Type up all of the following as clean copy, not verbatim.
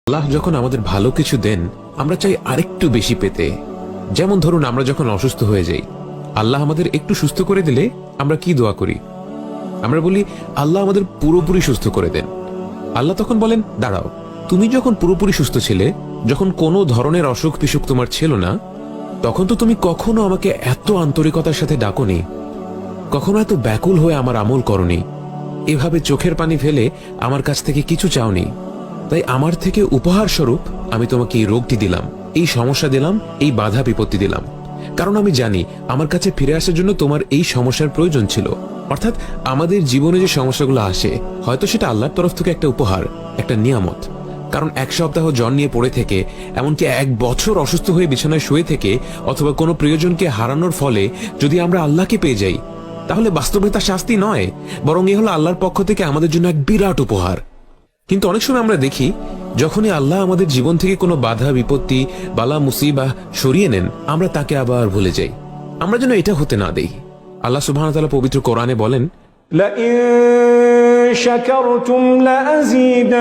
আল্লাহ যখন আমাদের ভালো কিছু দেন আমরা চাই আরেকটু বেশি পেতে। যেমন ধরুন, আমরা যখন অসুস্থ হয়ে যাই, আল্লাহ আমাদের একটু সুস্থ করে দিলে আমরা কি দোয়া করি? আমরা বলি, আল্লাহ আমাদের পুরোপুরি সুস্থ করে দেন। আল্লাহ তখন বলেন, দাঁড়াও, তুমি যখন পুরোপুরি সুস্থ ছিলে, যখন কোনো ধরনের অসুখ বিসুখ তোমার ছিল না, তখন তো তুমি কখনো আমাকে এত আন্তরিকতার সাথে ডাকোনি, কখনো এত ব্যাকুল হয়ে আমার আমল করনি, এভাবে চোখের পানি ফেলে আমার কাছ থেকে কিছু চাওনি। তাই আমার থেকে উপহার স্বরূপ আমি তোমাকে এই রোগটি দিলাম, এই সমস্যা দিলাম, এই বাধা বিপত্তি দিলাম, কারণ আমি জানি আমার কাছে ফিরে আসার জন্য তোমার এই সমস্যার প্রয়োজন ছিল। অর্থাৎ আমাদের জীবনে যে সমস্যাগুলো আসে, হয়তো সেটা আল্লাহর তরফ থেকে একটা উপহার, একটা নিয়ামত। কারণ এক সপ্তাহ জ্বর নিয়ে পড়ে থেকে, এমনকি 1 বছর অসুস্থ হয়ে বিছানায় শুয়ে থেকে, অথবা কোনো প্রিয়জনকে হারানোর ফলে যদি আমরা আল্লাহকে পেয়ে যাই, তাহলে বাস্তবে তা শাস্তি নয়, বরং এ হলো আল্লাহর পক্ষ থেকে আমাদের জন্য এক বিরাট উপহার। কিন্তু অনেক সময় আমরা দেখি, যখনই আল্লাহ আমাদের জীবন থেকে কোনো বাধা বিপত্তি, বালা মুসিবাহ সরিয়ে নেন, আমরা তাকে আবার ভুলে যাই। আমরা যেন এটা হতে না দেই। আল্লাহ সুবহানাহু ওয়া তাআলা পবিত্র কোরআনে বলেন, لئن شكرتم لأزيدنكم।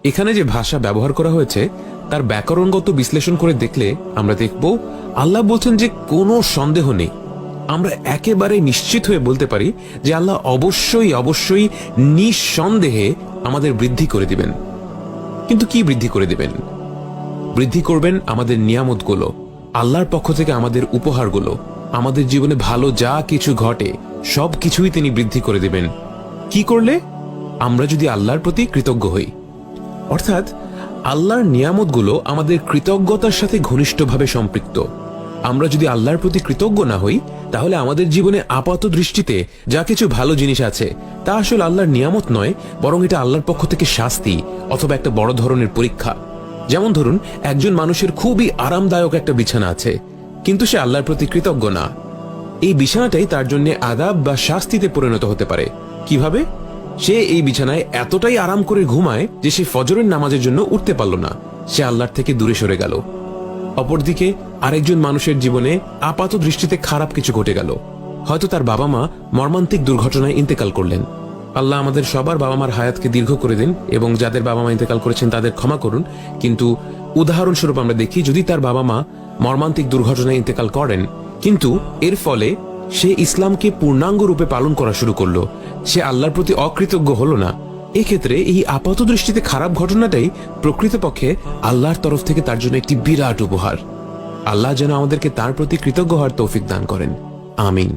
এখানে যে ভাষা ব্যবহার করা হয়েছে তার ব্যাকরণগত বিশ্লেষণ করে দেখলে আমরা দেখব, আল্লাহ বলছেন যে কোনো সন্দেহ নেই, আমরা একেবারে নিশ্চিত হয়ে বলতে পারি যে আল্লাহ অবশ্যই অবশ্যই নিঃসন্দেহে আমাদের বৃদ্ধি করে দিবেন। কিন্তু কি বৃদ্ধি করে দিবেন? বৃদ্ধি করবেন আমাদের নিয়ামতগুলো, আল্লাহর পক্ষ থেকে আমাদের উপহারগুলো। আমাদের জীবনে ভালো যা কিছু ঘটে সব কিছুই তিনি বৃদ্ধি করে দিবেন। কি করলে? আমরা যদি আল্লাহর প্রতি কৃতজ্ঞ হই। অর্থাৎ আল্লাহর নিয়ামতগুলো আমাদের কৃতজ্ঞতার সাথে ঘনিষ্ঠভাবে সম্পৃক্ত। আমরা যদি আল্লাহর প্রতি কৃতজ্ঞ না হই, তাহলে আমাদের জীবনে আপাত দৃষ্টিতে যা কিছু ভালো জিনিস আছে তা আসলে আল্লাহর নিয়ামত নয়, বরং এটা আল্লাহর পক্ষ থেকে শাস্তি অথবা একটা বড় ধরনের পরীক্ষা। যেমন ধরুন, একজন মানুষের খুবই আরামদায়ক একটা বিছানা আছে, কিন্তু সে আল্লাহর প্রতি কৃতজ্ঞ না। এই বিছানাটাই তার জন্য আযাব বা শাস্তিতে পরিণত হতে পারে। কিভাবে? সে এই বিছানায় এতটাই আরাম করে ঘুমায় যে সে ফজরের নামাজের জন্য উঠতে পারল না, সে আল্লাহর থেকে দূরে সরে গেল। অপরদিকে আরেকজন মানুষের জীবনে আপাত দৃষ্টিতে খারাপ কিছু ঘটে গেল। হয়তো তার বাবা মা মর্মান্তিক দুর্ঘটনায় ইন্তেকাল করলেন। আল্লাহ আমাদের সবার বাবা মার হায়াতকে দীর্ঘ করে দিন, এবং যাদের বাবা মা ইন্তেকাল করেছেন তাদের ক্ষমা করুন। কিন্তু উদাহরণস্বরূপ আমরা দেখি, যদি তার বাবা মা মর্মান্তিক দুর্ঘটনায় ইন্তেকাল করেন, কিন্তু এর ফলে সে ইসলামকে পূর্ণাঙ্গ রূপে পালন করা শুরু করলো, সে আল্লাহর প্রতি অকৃতজ্ঞ হলো না, এক্ষেত্রে এই আপাত দৃষ্টিতে খারাপ ঘটনাটাই প্রকৃতপক্ষে আল্লাহর তরফ থেকে তার জন্য একটি বিরাট উপহার। আল্লাহ যেন আমাদেরকে তার প্রতি কৃতজ্ঞ হওয়ার তৌফিক দান করেন। আমিন।